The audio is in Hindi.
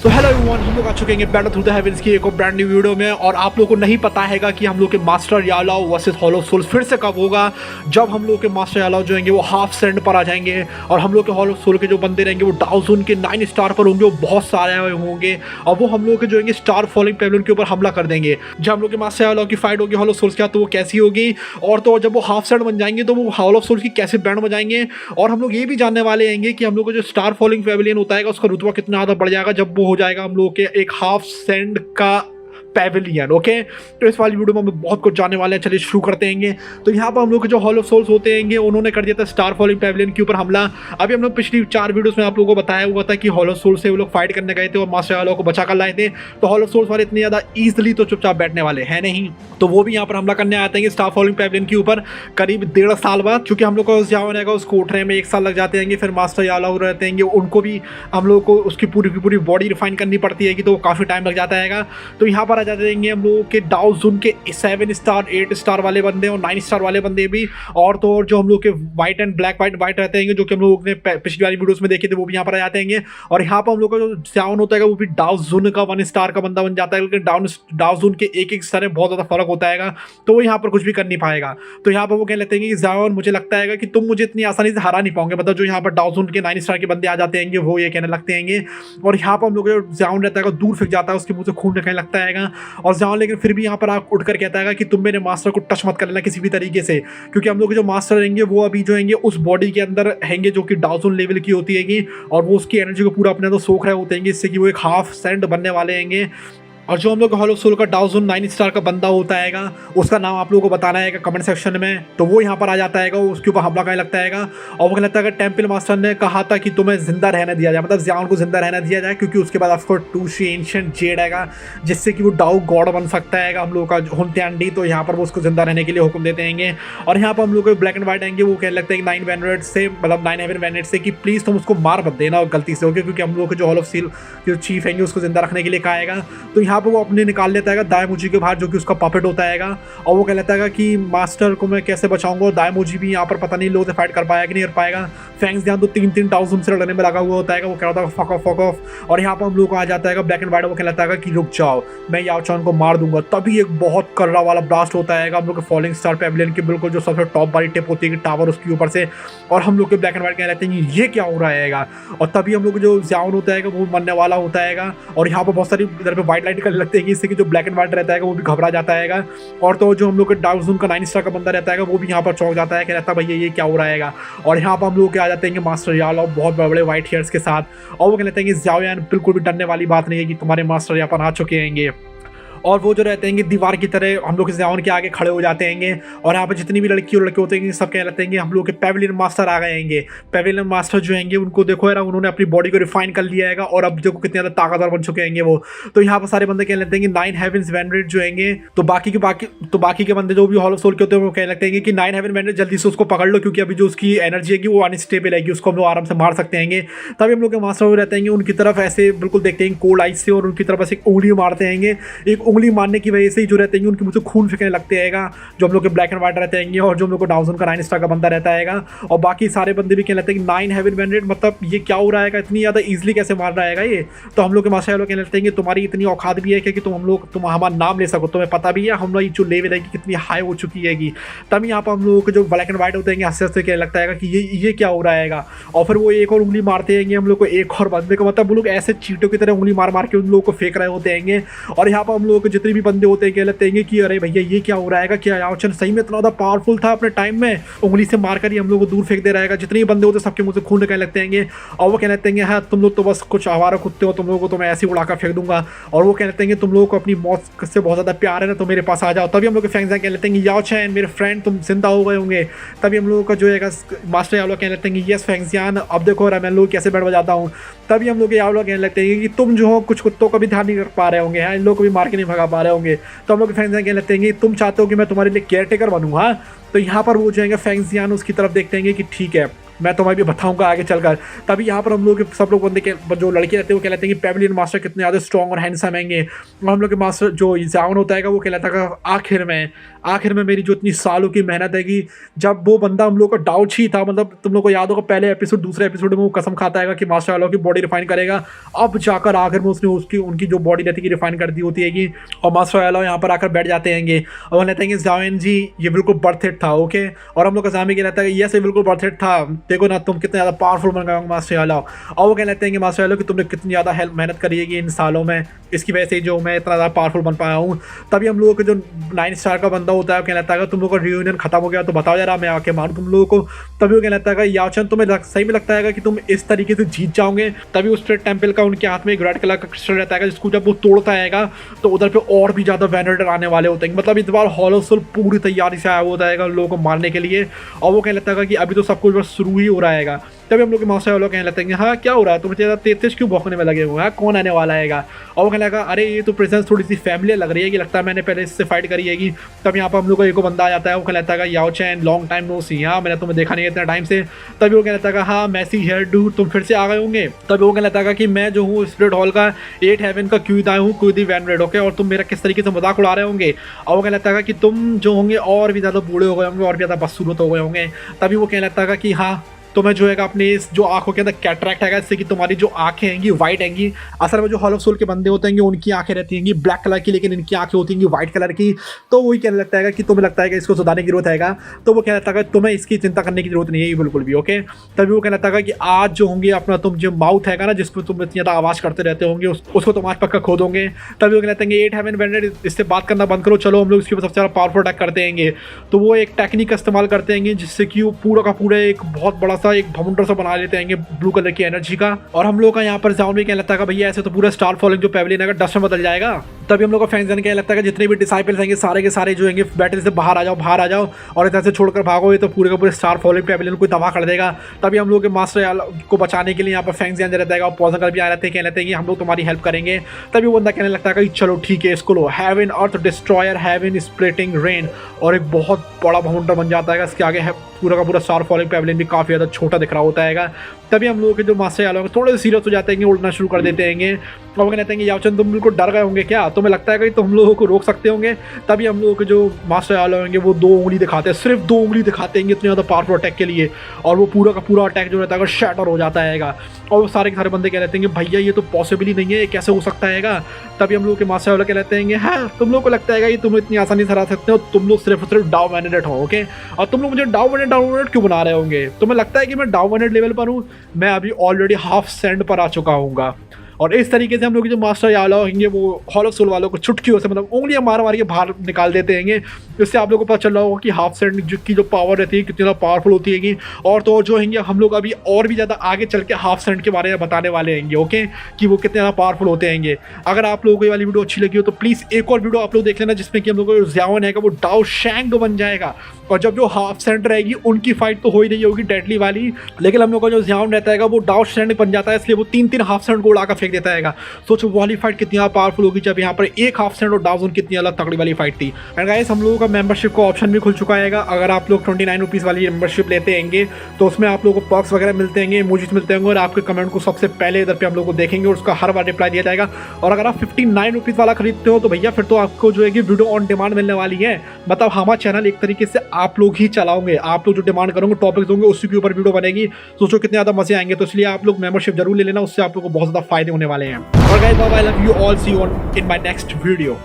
तो हेलो एवरीवन, हम लोग आ चुके हैं बैटल थ्रू द हेवंस की एक और ब्रांड न्यू वीडियो में। और आप लोगों को नहीं पता हैगा कि हम लोग के मास्टर यालाओ वर्सेस हॉलो सोल्स फिर से कब होगा, जब हम लोग के मास्टर यालाओ जो होंगे वो हाफ सेंड पर आ जाएंगे और हम लोग के हॉलो सोल के जो बंदे रहेंगे वो डाउजोन के 9 स्टार पर होंगे, वो बहुत सारे होंगे और वो हम लोग के जो होंगे स्टार फॉलोइंग पेवलियन के ऊपर हमला कर देंगे। जब हम लोग के मास्टर यालाओ की फाइट होगी हॉलो सोल्स के साथ तो वो कैसी होगी, और तो जब वो हाफ सेंड बन जाएंगे तो वो हॉलो सोल्स की कैसे बैंड बजाएंगे। और हम लोग ये भी जानने वाले हैं कि हम लोग को जो स्टार फॉलोइंग पेवलियन होता है उसका रुतबा कितना ज़्यादा बढ़ जाएगा जब वो हो जाएगा हम लोग के एक हाफ सेंड का पेविलियन। ओके, तो इस वाली वीडियो में हम बहुत कुछ जानने वाले हैं। चलिए शुरू करते हैं। तो यहाँ पर हम लोग के जो हॉल ऑफ सोल्स होते हैं उन्होंने कर दिया था स्टार फॉलोइंग पेविलियन के ऊपर हमला। अभी हम लोग पिछली 4 वीडियोस में आप लोगों को बताया हुआ था कि हॉल ऑफ सोल्स से वो लोग फाइट करने गए थे और मास्टर यालाओ को बचा कर लाए थे। तो हॉल ऑफ सोल्स वाले इतनी ज़्यादा ईजिली तो चुपचाप बैठने वाले हैं नहीं, तो वो भी यहाँ पर हमला करने आते हैं स्टार फॉलोइंग पेविलियन के ऊपर करीब 1.5 साल बाद। क्योंकि हम लोग को जाओ रहेगा उसको उठने में 1 साल लग जाते हैं। फिर मास्टर यालाओ रहते हैं उनको भी हम लोग को उसकी पूरी बॉडी रिफाइन करनी पड़ती है तो काफ़ी टाइम लग जाता है। तो यहाँ पर आ जाते हैं हम लोग के डाउजोन के 7 स्टार 8 स्टार वाले बंदे और 9 स्टार वाले बंदे भी, और तो और जो हम लोग के व्हाइट एंड ब्लैक वाइट रहते हैं जो कि हम लोग ने पिछली वाली वीडियोस में देखे थे वो भी यहाँ पर आ जाते हैं। और यहाँ पर हम लोग का जो जाउन होता है वो भी डाउजोन का 1 स्टार का बंदा बन जाता है, लेकिन डाउजोन के एक स्टार में बहुत ज़्यादा फर्क होता है तो वो यहाँ पर कुछ भी कर नहीं पाएगा। तो यहाँ पर वो कह लेते हैं कि जाउन मुझे लगता है कि तुम मुझे इतनी आसानी से हरा नहीं पाओगे, मतलब जो यहाँ पर डाउजोन के 9 स्टार के बंदे आ जाते हैं वो ये कहने लगते हैं। और यहाँ पर हम लोग जो जाउन रहता है दूर फेंक जाता है, उसके मुँह से खून निकलने लगता है और जाउन लेकिन फिर भी यहाँ पर आप उठकर कहता है कि तुम मेरे मास्टर को टच मत कर लेना किसी भी तरीके से, क्योंकि हम लोग के जो मास्टर रहेंगे वो अभी जो होंगे उस बॉडी के अंदर रहेंगे जो कि डाउजोन लेवल की होती है और वो उसकी एनर्जी को पूरा अपने अंदर सोख रहे होते हैं इससे कि वो एक हाफ सेंड बनने वाले हैं। और जो हम लोग हॉल ऑफ सोल का डाउजोन 9 स्टार का बंदा होता है उसका नाम आप लोगों को बताना है कमेंट सेक्शन में, तो वो यहाँ पर आ जाता है उसके ऊपर हमला करने लगता है। और वो कहता है कि टेम्पल मास्टर ने कहा था कि तुम्हें जिंदा रहने दिया जाए, मतलब ज़ियान को जिंदा रहने दिया जाए, क्योंकि उसके बाद आपको 2 एंशिएंट जेड आएगा जिससे कि वो डाउ गॉड बन सकता है हम लोग का हुनत्यांडी। तो यहाँ पर वो उसको जिंदा रहने के लिए हुक्म देते हैं। और यहाँ पर हम लोग ब्लैक एंड व्हाइट आएंगे, वो कहने लगते हैं 9 वेनरेट से, मतलब 9 हेवन वेनरेट से कि प्लीज़ तुम उसको मार मत देना गलती से, ओके, क्योंकि हम लोग जो हॉल ऑफ सील जो चीफ है उसको जिंदा रखने के लिए कहा। तो यहाँ पर वो अपने निकाल लेता है दाएमोजी के बाहर जो कि उसका पपेट होता है और वो कह लेता है कि मास्टर को मैं कैसे बचाऊंगा। दाएमोजी भी यहाँ पर पता नहीं लोगों से फाइट कर पाया कि नहीं कर पाएगा। फैंक्स ध्यान तो 3 डाउजोन से लड़ने में लगा हुआ होता है, वो कह रहा था फक ऑफ। और यहाँ पर हम लोग को आ जाता है ब्लैक एंड व्हाइट, वो कह लेता है कि रुक जाओ मैं याओ चैन को मार दूंगा। तभी एक बहुत कर्रा वाला ब्लास्ट होता है हम लोग के फॉलिंग स्टार पेविलियन की बिल्कुल जो सबसे टॉप वाली टिप होती है टावर उसके ऊपर से, और हम लोग के ब्लैक एंड व्हाइट कह लेते हैं ये क्या हो रहा है। और तभी हम लोग जो जाउन होता है वो मरने वाला होता है। और यहाँ पर बहुत सारी इधर पे व्हाइट लाइट करने लगते हैं इससे कि जो ब्लैक एंड व्हाइट रहता है वो भी घबरा जाता है। और तो जो हम लोग के डाउजोन का 9 स्टार का बंदा रहता है वो भी यहाँ पर चौंक जाता है, कहता है भैया ये क्या हो रहा है। और यहाँ पर हम लोग आ जाते हैं मास्टर यालाओ बहुत बड़े व्हाइट हेयर्स के साथ, और वो कहते हैं कि जाओ यान बिल्कुल भी डरने वाली बात नहीं है कि तुम्हारे मास्टर यहाँ पर आ चुके हैं। और वो जो रहते हैं दीवार की तरह हम लोग जाउन के आगे खड़े हो जाते हैं। और यहाँ पर जितनी भी लड़की और लड़के होते हैं सब कह लेते हैं हम लोग के पेविलियन मास्टर आ गए हैं। पेविलियन मास्टर जो हैं उनको देखो यार, उन्होंने अपनी बॉडी को रिफाइन कर लिया है और अब देखो कितने ज़्यादा ताकतवर बन चुके हैं वो। तो यहाँ पर सारे बंदे कह लेते हैं कि 9 हेवंस वेनरेट जो हैं, तो बाकी के बंदे जो भी हॉल ऑफ सोल के होते हैं वो कह लगते हैं कि 9 हेवन वेनरेट जल्दी से उसको पकड़ लो, क्योंकि अभी जो उसकी एनर्जी है वो अनस्टेबल है, उसको हम लोग आराम से मार सकते हैं। तभी हम लोग के मास्टर वो रहते हैं उनकी तरफ ऐसे बिल्कुल देखते हैं कोल्ड आइस से और उनकी तरफ ऐसे एक उंगली मारते हैं। एक उंगली मारने की वजह से ही जो रहते हैं उनके मुझे खून फेंकने लगते हैं जो हम लोग के ब्लैक एंड व्हाइट रहते हैं और जो हम लोग को डाउजोन का 9 स्टार का बंदा रहता है। और बाकी सारे बंदे भी कहने लगते हैं कि 9 हेवन वेनरेट, मतलब ये क्या हो रहा है, इतनी ज़्यादा ईजिली कैसे मार रहा है ये। तो हम लोग के मास्टर लोग कहने लगते हैं कि तुम्हारी इतनी औकात भी है कि तुम हमारा नाम ले सको, तुम्हें पता भी है हम लोग जो लेवल है कितनी हाई हो चुकी है। तभी यहाँ पर हम लोग के जो ब्लैक एंड व्हाइट होते हैं हंसते हंसते कहने लगता है कि ये क्या हो रहा है। और फिर वो एक और उंगली मारते हैं हम लोग को एक और बंदे को, मतलब वो लोग ऐसे चीटों की तरह उंगली मार के उन लोगों को फेंक रहे होते हैं। और यहाँ पर हम लोग के जितने भी बंदे होते हैं कह लेते हैं कि अरे भैया ये क्या हो रहा है, क्या याओ चैन सही में इतना ज़्यादा पावरफुल था अपने टाइम में, उंगली से मारकर ही हम लोग को दूर फेंक दे रहेगा। जितने भी बंदे होते हैं सबके मुंह से खून निकलने लगते हैं। और वो कह लेते हैं हाँ तुम लोग तो बस कुछ आवारा कुत्ते हो, तुम लोगों को तो मैं ऐसे ही उड़ाकर फेंक दूंगा। और वो कह लेते हैं कि तुम लोगों को अपनी मौत से बहुत ज़्यादा प्यार है ना, तो मेरे पास आ जाओ। तभी हम लोग के फैंस कह लेते हैं कि याओ चैन मेरे फ्रेंड तुम जिंदा हो गए होंगे। तभी हम लोगों का जो है मास्टर याओ कह लेते हैं कि यस फैंक्सियान अब देखो रहा मैं लोग कैसे बैठ बजाता हूँ। तभी हम लोग याओ कहने लगते हैं कि तुम जो हो कुछ कुत्तों का भी ध्यान नहीं कर पा रहे होंगे, इन लोग को भी मार के नहीं भगा पा रहे होंगे। तो हम लोग के फैंस कह लेते हैं कि तुम चाहते हो कि मैं तुम्हारे लिए केयर टेकर बनूँ। हाँ, तो यहाँ पर वो जो है फैंक्सियान उसकी तरफ देखते हैं कि ठीक है मैं तुम्हें भी बताऊंगा आगे चलकर। तभी यहाँ पर हम लोग सब लोग बंदे के जो लड़के रहते हैं वो कहलाते हैं कि पेविलियन मास्टर कितने ज़्यादा स्ट्रॉन्ग और हैंडसम हैंगे। और हम लोग के मास्टर जो जावन होता है वो कहलाता है आखिर में मेरी जो इतनी सालों की मेहनत है कि जब वो बंदा हम लोग का डाउट ही था, मतलब तुम लोग को याद होगा पहले एपिसोड दूसरे एपिसोड में वो कसम खाता है कि मास्टर यालो की बॉडी रिफाइन करेगा, अब जाकर आखिर में उसने उनकी जो बॉडी रहती है रिफाइन कर दी होती है कि, और मास्टर यालो यहाँ पर आकर बैठ जाते हैं और वो कहते हैं कि जावेन जी ये बिल्कुल बर्थ इट था, ओके। और हम लोग का जामी कह लेता है कि यस ये बिल्कुल बर्थ इट था, देखो ना तुम कितने ज़्यादा पावरफुल बन गए हो मास्टर यालो। और वो कह लेते हैं कि मास्टर यालो कि तुमने कितनी ज़्यादा मेहनत करी है इन सालों में, इसकी वजह से जो मैं इतना ज़्यादा पावरफुल बन पाया हूँ। तभी हम लोगों के जो 9 स्टार का बंदा होता है वो कहता है तुम लोगों का रियूनियन खत्म हो गया तो बताओ जरा मैं आके मारूं तुम लोगों को। तभी वो कहता है याओचन तुम्हें सही में लगता है कि तुम इस तरीके से जीत जाओगे। तभी उस स्प्रिट टेम्पल का उनके हाथ में एक रेड कलर का क्रिस्टल रहता है जिसको जब वो तोड़ता है तो उधर पे और भी ज़्यादा वेनरेटर आने वाले होते हैं। मतलब इस बार हॉलो सोल पूरी तैयारी से आया होता है उन लोगों को मारने के लिए। और वो कह लेता है कि अभी तो सब कुछ बस शुरू ही हो रहा है। तभी हम लोग के मास्टर वालों कहने लगते हैं हाँ क्या हो रहा है, तुम ज़्यादा तेज क्यों भौंकने में लगे हुए हैं, कौन आने वाला है। और वो कहने लगा अरे ये तो प्रेजेंस थोड़ी सी फैमिलियर लग रही है कि लगता है मैंने पहले इससे फाइट करी है। तब यहाँ पर हम लोग को एक बंदा आ जाता है, वो कहता है याओचन लॉन्ग टाइम नो सी, हाँ मैंने तुम्हें देखा नहीं है इतना टाइम से। तभी वो कहता है हाँ मैसी हेयर डूड तुम फिर से आ गए होंगे। तभी वो कहता है कि मैं जो हूँ स्पिरिट हॉल का 8 हेवन का क्यूद आया हूँ क्यूदी वैनरेड, ओके, और तुम मेरा किस तरीके से मजाक उड़ा रहे होंगे। और वो कहता है कि तुम जो होंगे और भी ज़्यादा बूढ़े हो गए होंगे और भी ज़्यादा बदसूरत हो गए होंगे। तभी वो कहता है कि हाँ तुम्हें जो है अपने इस जो आंखों के अंदर कैटरैक्ट है इससे कि तुम्हारी जो आंखें हैंगी वाइट हैंगी। असल में जो हॉल ऑफ सोल के बंदे होते हैं उनकी आंखें रहती हैं ब्लैक कलर की, लेकिन इनकी आंखें होती हैं वाइट कलर की। तो वही कहने लगता है कि तुम्हें लगता है कि इसको सुधारने की जरूरत है। तो वो कहता है तुम्हें इसकी चिंता करने की जरूरत नहीं है बिल्कुल भी, ओके। तभी वो कहता है कि आज जो होंगे अपना तुम जो माउथ है ना जिसको तुम इतनी ज़्यादा आवाज़ करते रहते होंगे उसको तुम आज पक्का खो दोगे। तभी वो कहते हैं 8 हेवन वेनरेड इससे बात करना बंद करो, चलो हम लोग इसके ऊपर सबसे ज़्यादा पावरफुल अटैक करते हैं। तो वो एक टेक्निक का इस्तेमाल करते हैं जिससे कि वो पूरा का पूरा एक बहुत बड़ा सा एक भमुंडर सा बना लेते हैं ब्लू कलर की एनर्जी का। और हम लोग का यहाँ पर जाओन भी कहने लगता है भैया ऐसे तो पूरा स्टार फॉलोइंग जो पेविलियन है डस्ट में बदल जाएगा। तभी हम लोग का फैंस कहने लगता है कि जितने भी डिसाइपल्स हैं सारे के सारे जो हैं बैटल से बाहर आ जाओ और इधर से छोड़कर भागो, ये तो पूरे का पूरे स्टार फॉलोइंग पेविलियन को तबाह कर देगा। तभी हम लोग के मास्टर को बचाने के लिए यहाँ पर फैंस ध्यान रहता है और पॉजनकर भी आ रहते हैं, कहते हैं कि हम लोग तुम्हारी हेल्प करेंगे। तभी वो बंदा कहने लगता है कि चलो ठीक है इसको लो, हेवन अर्थ डिस्ट्रॉयर हेवन स्प्लिटिंग रेन, और एक बहुत बड़ा भमुंडर बन जाता है। इसके आगे है पूरा का पूरा स्टार फॉलोइंग पेविलियन भी काफ़ी ज़्यादा छोटा दिख रहा होता है। तभी हम लोग के जो मास्टर यालो थोड़े से सीरियस हो जाते हैं, उड़ना शुरू कर देते हैं। और वो कहते हैं कि याओचन तुम बिल्कुल डर गए होंगे क्या, तुम्हें लगता है कि तुम लोगों को रोक सकते होंगे। तभी हम लोगों के जो मास्टर यालो होंगे वो 2 उंगली दिखाते हैं, सिर्फ 2 उंगली दिखाते हैं इतने ज़्यादा पावरफुल अटैक के लिए। और वो पूरा का पूरा अटैक जो रहता है शैटर हो जाता है। और वो सारे के सारे बंदे कह लेते हैं कि भैया ये तो पॉसिबल ही नहीं है, ये कैसे हो सकता है। तभी हम लोग के मास्टर यालो कहते हैं कि हाँ तुम लोग को लगता है कि तुम इतनी आसानी से हरा सकते हो, तुम लोग सिर्फ डाउ वैनेडेट हो, ओके। और तुम लोग मुझे डाउ वैनेडेट क्यों बना रहे होंगे, तुम्हें लगता है कि मैं डाउ वैनेडेट लेवल पर हूँ, मैं अभी ऑलरेडी हाफ सेंड पर आ चुका हूँ। और इस तरीके से हम लोग जो मास्टर यालो होंगे वो हॉल ऑफ सोल वालों को चुटकियों से मतलब उंगलियां मार के बाहर निकाल देते हैं। इससे आप लोगों को पता चल रहा होगा कि हाफ सेंड की जो पावर रहती है कितनी ज़्यादा पावरफुल होती है। और तो जो होंगे हम लोग अभी और भी ज़्यादा आगे चल के हाफ सेंड के बारे में बताने वाले हैं, ओके, कि वो कितने ज़्यादा पावरफुल होते हैं। अगर आप लोगों को ये वाली वीडियो अच्छी लगी हो तो प्लीज़ एक और वीडियो आप लोग देख लेना जिसमें कि हम लोग को ज़ावन है वो डाउ शैंग बन जाएगा। और जब जो हाफ सेंड रहेगी उनकी फाइट तो हो ही नहीं होगी डेडली वाली, लेकिन हम लोग का जो ज़ावन रहता है वो डाउ शैंग बन जाता है, इसलिए वो 3 हाफ सेंड को उड़ाकर फेंक देता है। सोचो वाली फाइट कितनी पावरफुल होगी जब यहाँ पर एक हाफ सेंड और डाउन कितनी अलग तगड़ी वाली फाइट थी। एंड गाइस हम लोगों का मेंबरशिप का ऑप्शन भी खुल चुका है। अगर आप लोग 29 रुपीज़ वाली मेंबरशिप लेते हैं तो उसमें आप लोगों को पर्क्स वगैरह मिलते हैं, इमोजीज मिलते होंगे और आपके कमेंट को सबसे पहले इधर पे हम लोग को देखेंगे और उसका हर बार रिप्लाई दिया जाएगा। और अगर आप 59 रुपीज़ वाला खरीदते हो तो भैया फिर तो आपको जो है कि वीडियो ऑन डिमांड मिलने वाली है। मतलब हमारा चैनल एक तरीके से आप लोग ही चलाओगे, आप लोग जो डिमांड करोगे टॉपिक्स होंगे उसी के ऊपर वीडियो बनेगी। सोचो कितने ज़्यादा मजे आएंगे, तो इसलिए आप लोग मेंबरशिप जरूर ले लेना, उससे आप लोग को बहुत ज़्यादा फायदे होने वाले हैं। और guys bye bye, love you all, see you in my next video.